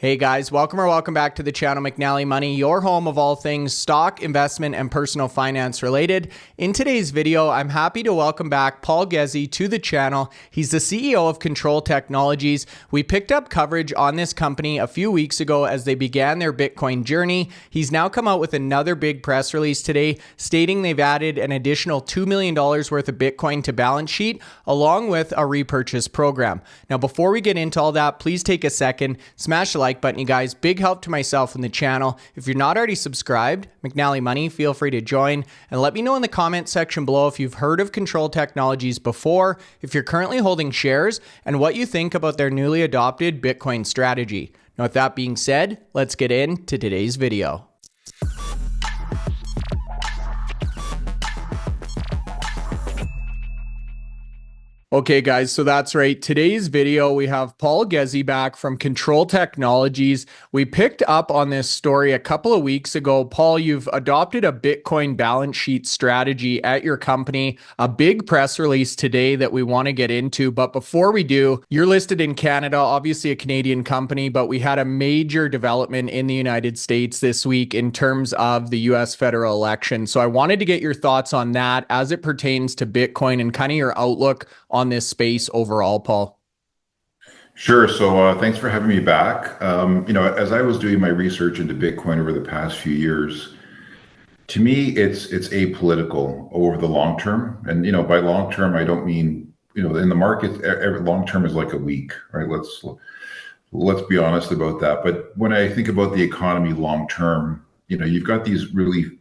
Hey guys, welcome back to the channel McNallie Money, your home of all things stock, investment, and personal finance related. In today's video, I'm happy to welcome back Paul Ghezzi to the channel. He's the CEO of Kontrol Technologies. We picked up coverage on this company a few weeks ago as they began their Bitcoin journey. He's now come out with another big press release today stating they've added an additional $2 million worth of Bitcoin to balance sheet along with a repurchase program. Now, before we get into all that, please take a second, smash the like button, you guys. Big help to myself and the channel. If you're not already subscribed, McNallie Money, feel free to join and let me know in the comment section below if you've heard of Kontrol Technologies before, if you're currently holding shares, and what you think about their newly adopted Bitcoin strategy. Now, with that being said, let's get into today's video. Okay guys, so that's right. Today's video, we have Paul Ghezzi back from Kontrol Technologies. We picked up on this story a couple of weeks ago. Paul, you've adopted a Bitcoin balance sheet strategy at your company, a big press release today that we want to get into. But before we do, you're listed in Canada, obviously a Canadian company, but we had a major development in the United States this week in terms of the US federal election. So I wanted to get your thoughts on that as it pertains to Bitcoin and kind of your outlook on this space overall, Paul. Sure. So thanks for having me back. As I was doing my research into Bitcoin over the past few years, to me, it's apolitical over the long term. And, by long term, I don't mean, in the market, every long term is like a week, right? Let's be honest about that. But when I think about the economy long term, you've got these really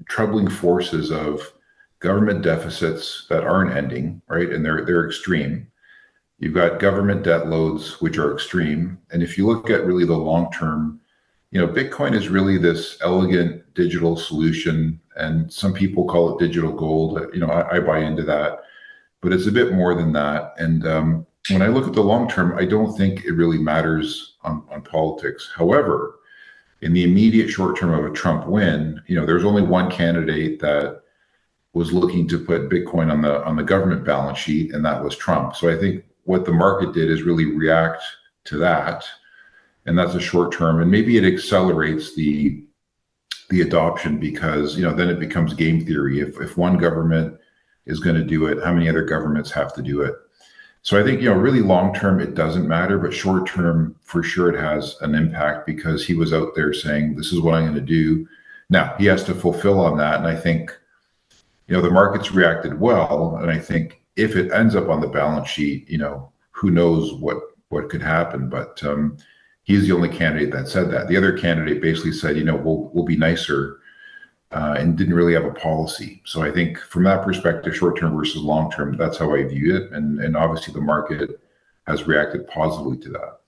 troubling forces of government deficits that aren't ending, right? And they're extreme. You've got government debt loads, which are extreme. And if you look at really the long term, Bitcoin is really this elegant digital solution. And some people call it digital gold. I buy into that, but it's a bit more than that. And when I look at the long term, I don't think it really matters on politics. However, in the immediate short term of a Trump win, there's only one candidate that was looking to put Bitcoin on the government balance sheet, and that was Trump. So I think what the market did is really react to that, and that's a short term, and maybe it accelerates the adoption because then it becomes game theory. If one government is going to do it, how many other governments have to do it? So I think really long term it doesn't matter, but short term for sure it has an impact because he was out there saying this is what I'm going to do. Now he has to fulfill on that, and I think the market's reacted well, and I think if it ends up on the balance sheet, who knows what could happen. But he's the only candidate that said that. The other candidate basically said, we'll be nicer, and didn't really have a policy. So I think from that perspective, short term versus long term, that's how I view it. And obviously the market has reacted positively to that.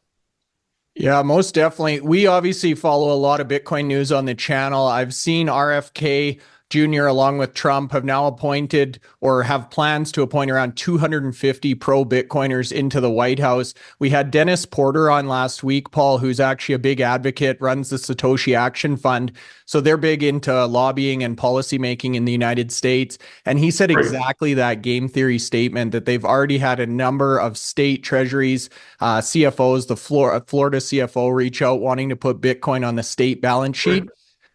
Yeah, most definitely. We obviously follow a lot of Bitcoin news on the channel. I've seen RFK Jr. along with Trump have now appointed or have plans to appoint around 250 pro-Bitcoiners into the White House. We had Dennis Porter on last week, Paul, who's actually a big advocate, runs the Satoshi Action Fund. So they're big into lobbying and policymaking in the United States. And he said exactly that game theory statement that they've already had a number of state treasuries, CFOs, the Florida CFO reach out wanting to put Bitcoin on the state balance sheet.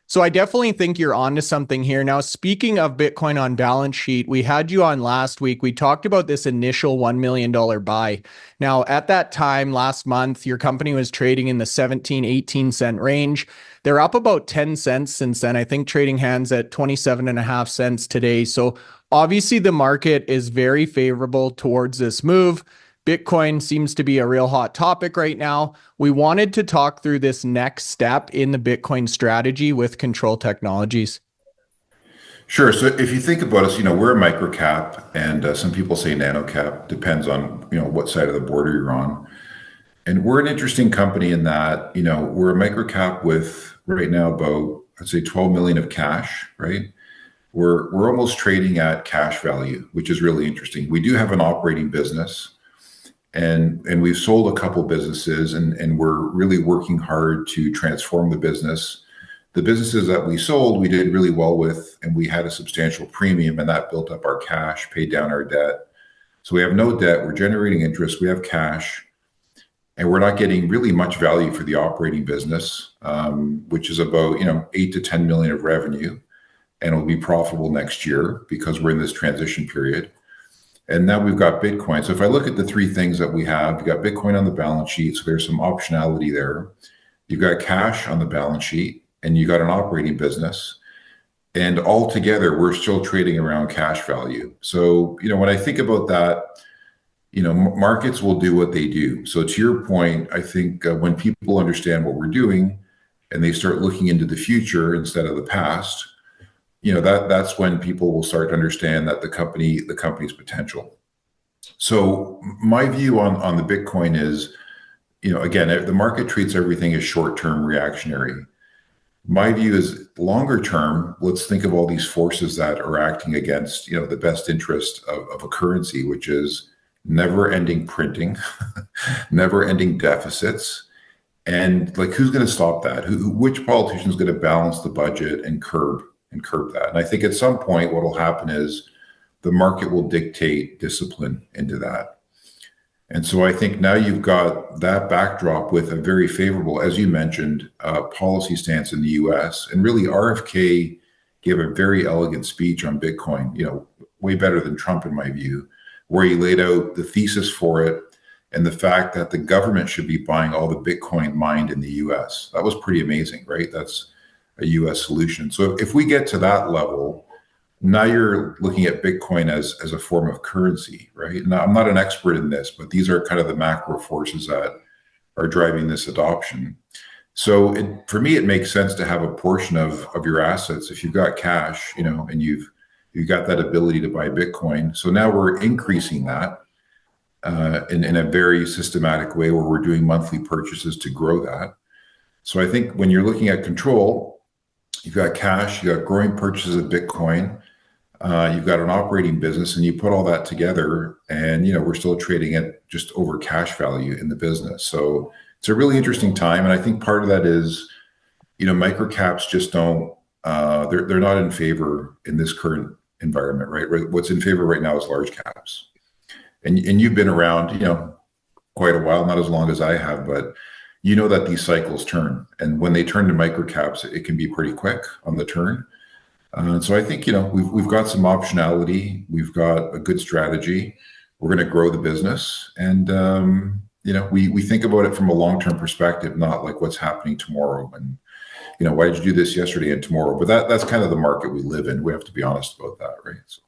So I definitely think you're onto something here. Now, speaking of Bitcoin on balance sheet, we had you on last week. We talked about this initial $1 million buy. Now, at that time, last month, your company was trading in the 17, 18 cent range. They're up about 10 cents since then. I think trading hands at 27.5 cents today. So obviously the market is very favorable towards this move. Bitcoin seems to be a real hot topic right now. We wanted to talk through this next step in the Bitcoin strategy with Kontrol Technologies. Sure. So if you think about us, we're a micro cap, and some people say nano cap, depends on, what side of the border you're on. And we're an interesting company in that, we're a micro cap with right now about, I'd say 12 million of cash, right? We're almost trading at cash value, which is really interesting. We do have an operating business. And we've sold a couple businesses, and we're really working hard to transform the business. The businesses that we sold, we did really well with, and we had a substantial premium, and that built up our cash, paid down our debt. So we have no debt, we're generating interest, we have cash. and we're not getting really much value for the operating business, which is about 8 to 10 million of revenue, and it'll be profitable next year because we're in this transition period. And now we've got Bitcoin. So if I look at the three things that we have, you've got Bitcoin on the balance sheet, so there's some optionality there. You've got cash on the balance sheet, and you got an operating business. And all together, we're still trading around cash value. So, when I think about that, markets will do what they do. So to your point, I think when people understand what we're doing and they start looking into the future instead of the past, that's when people will start to understand that the company's potential. So my view on the Bitcoin is, again, the market treats everything as short-term reactionary. My view is longer term, let's think of all these forces that are acting against, the best interest of a currency, which is never-ending printing, never-ending deficits. And like, who's going to stop that? Which politician is going to balance the budget and curb that? And I think at some point, what will happen is the market will dictate discipline into that. And so I think now you've got that backdrop with a very favorable, as you mentioned, policy stance in the US. And really, RFK gave a very elegant speech on Bitcoin, way better than Trump, in my view, where he laid out the thesis for it and the fact that the government should be buying all the Bitcoin mined in the US. That was pretty amazing, right? That's a US solution. So if we get to that level, now you're looking at Bitcoin as a form of currency, right? Now, I'm not an expert in this, but these are kind of the macro forces that are driving this adoption. So for me, it makes sense to have a portion of your assets. If you've got cash, and you've got that ability to buy Bitcoin. So now we're increasing that in a very systematic way where we're doing monthly purchases to grow that. So I think when you're looking at Kontrol, you've got cash, you've got growing purchases of Bitcoin, you've got an operating business, and you put all that together, and we're still trading at just over cash value in the business. So it's a really interesting time, and I think part of that is, microcaps just don't. They're not in favor in this current environment, right? What's in favor right now is large caps, and you've been around, quite a while, not as long as I have, but that these cycles turn, and when they turn to microcaps, it can be pretty quick on the turn. So I think we've got some optionality, we've got a good strategy. We're going to grow the business, and we think about it from a long-term perspective, not like what's happening tomorrow. And why did you do this yesterday and tomorrow? But that's kind of the market we live in. We have to be honest about that, right? So.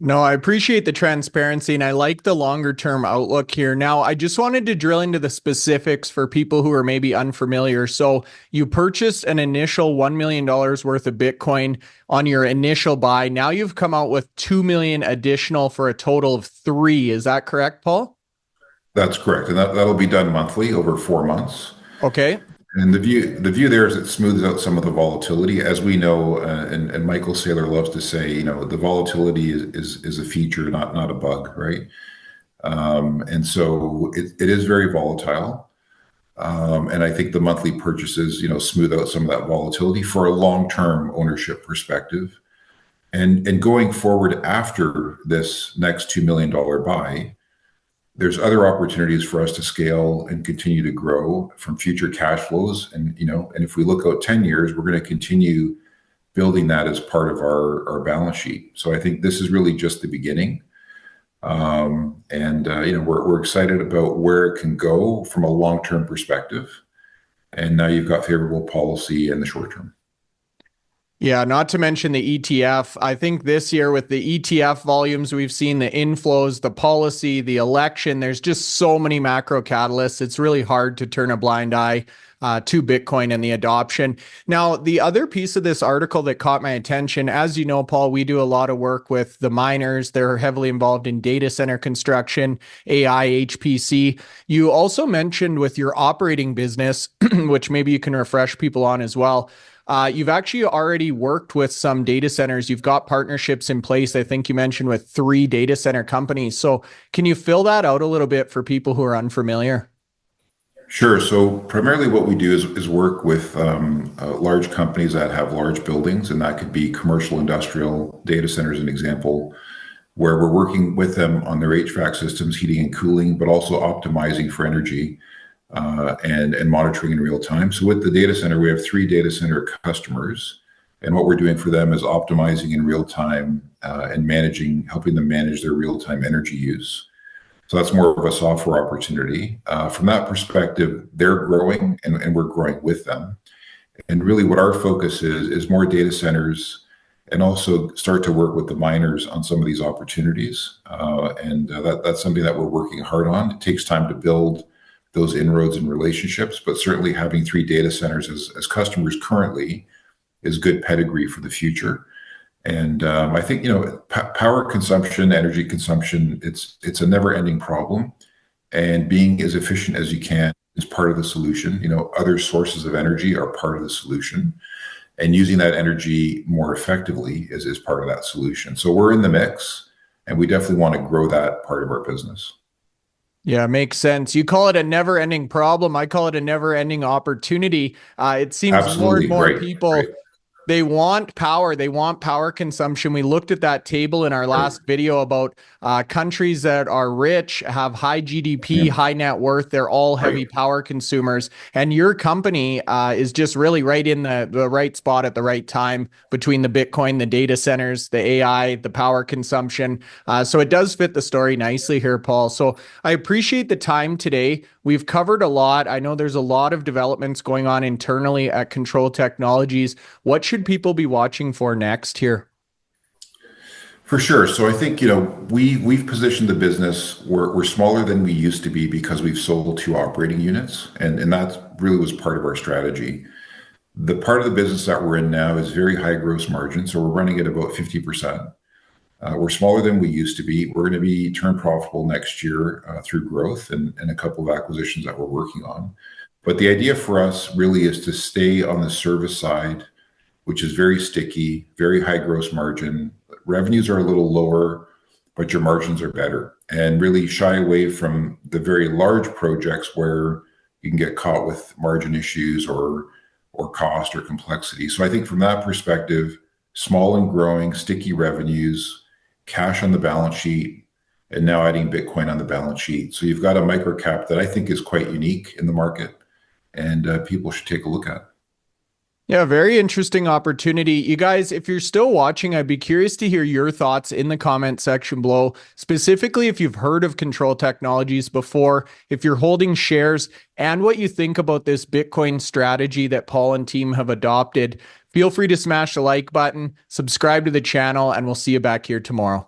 No, I appreciate the transparency, and I like the longer term outlook here. Now, I just wanted to drill into the specifics for people who are maybe unfamiliar. So you purchased an initial $1 million worth of Bitcoin on your initial buy. Now you've come out with 2 million additional for a total of 3. Is that correct, Paul? That's correct. And that'll be done monthly over 4 months. Okay. And the view there is it smooths out some of the volatility, as we know, and Michael Saylor loves to say, the volatility is a feature, not a bug, right? And so it is very volatile, and I think the monthly purchases, smooth out some of that volatility for a long-term ownership perspective, and going forward after this next $2 million buy. There's other opportunities for us to scale and continue to grow from future cash flows. And, and if we look out 10 years, we're going to continue building that as part of our balance sheet. So I think this is really just the beginning. We're excited about where it can go from a long-term perspective. And now you've got favorable policy in the short term. Yeah, not to mention the ETF. I think this year with the ETF volumes, we've seen the inflows, the policy, the election. There's just so many macro catalysts. It's really hard to turn a blind eye to Bitcoin and the adoption. Now, the other piece of this article that caught my attention, as you know, Paul, we do a lot of work with the miners. They're heavily involved in data center construction, AI, HPC. You also mentioned with your operating business, which maybe you can refresh people on as well. You've actually already worked with some data centers. You've got partnerships in place. I think you mentioned with 3 data center companies. So can you fill that out a little bit for people who are unfamiliar? Sure. So primarily what we do is work with large companies that have large buildings, and that could be commercial, industrial data centers, an example, where we're working with them on their HVAC systems, heating and cooling, but also optimizing for energy. and monitoring in real time. So with the data center, we have 3 data center customers, and what we're doing for them is optimizing in real time and helping them manage their real time energy use. So that's more of a software opportunity. From that perspective, they're growing and we're growing with them. And really what our focus is more data centers and also start to work with the miners on some of these opportunities. That's something that we're working hard on. It takes time to build those inroads and relationships, but certainly having 3 data centers as customers currently is good pedigree for the future. And I think, power consumption, energy consumption, it's a never-ending problem. And being as efficient as you can is part of the solution. Other sources of energy are part of the solution. And using that energy more effectively is part of that solution. So we're in the mix, and we definitely want to grow that part of our business. Yeah, makes sense. You call it a never-ending problem. I call it a never-ending opportunity. It seems more and Absolutely. more Right. people, Right. they want power. They want power consumption. We looked at that table in our last video about countries that are rich, have high GDP, Yeah. high net worth. They're all heavy Right. power consumers. And your company is just really right in the right spot at the right time between the Bitcoin, the data centers, the AI, the power consumption. So it does fit the story nicely here, Paul. So I appreciate the time today. We've covered a lot. I know there's a lot of developments going on internally at Kontrol Technologies. What should people be watching for next here? For sure. So I think, we've positioned the business. We're smaller than we used to be because we've sold 2 operating units, and that really was part of our strategy. The part of the business that we're in now is very high gross margin, so we're running at about 50%. We're smaller than we used to be. We're going to be turn profitable next year through growth and a couple of acquisitions that we're working on. But the idea for us really is to stay on the service side, which is very sticky, very high gross margin. Revenues are a little lower, but your margins are better, and really shy away from the very large projects where you can get caught with margin issues or cost or complexity. So I think from that perspective, small and growing, sticky revenues, cash on the balance sheet, and now adding Bitcoin on the balance sheet. So you've got a microcap that I think is quite unique in the market, and people should take a look at. Yeah, very interesting opportunity. You guys, if you're still watching, I'd be curious to hear your thoughts in the comment section below, specifically if you've heard of Kontrol Technologies before, if you're holding shares, and what you think about this Bitcoin strategy that Paul and team have adopted. Feel free to smash the like button, subscribe to the channel, and we'll see you back here tomorrow.